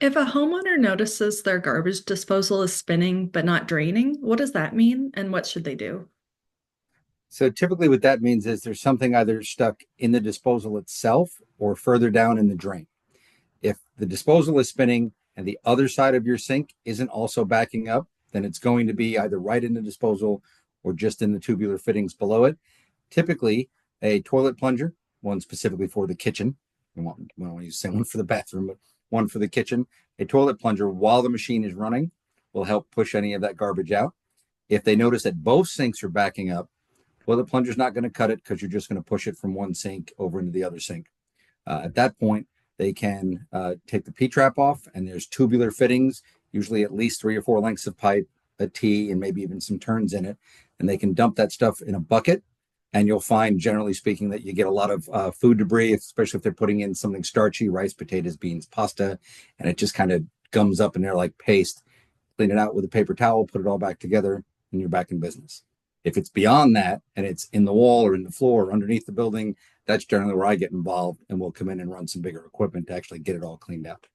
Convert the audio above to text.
If a homeowner notices their garbage disposal is spinning but not draining, what does that mean and what should they do? So typically what that means is there's something either stuck in the disposal itself or further down in the drain. If the disposal is spinning and the other side of your sink isn't also backing up, then it's going to be either right in the disposal or just in the tubular fittings below it. Typically, a toilet plunger, one specifically for the kitchen. We don't want to use the same one for the bathroom, but one for the kitchen. A toilet plunger while the machine is running will help push any of that garbage out. If they notice that both sinks are backing up, toilet plunger is not going to cut it because you're just going to push it from one sink over into the other sink. At that point, they can take the P-trap off, and there's tubular fittings, usually at least 3 or 4 lengths of pipe, a T, and maybe even some turns in it. And they can dump that stuff in a bucket. And you'll find, generally speaking, that you get a lot of food debris, especially if they're putting in something starchy, rice, potatoes, beans, pasta, and it just kind of gums up in there like paste. Clean it out with a paper towel, put it all back together, and you're back in business. If it's beyond that and it's in the wall or in the floor or underneath the building, that's generally where I get involved and we'll come in and run some bigger equipment to actually get it all cleaned out.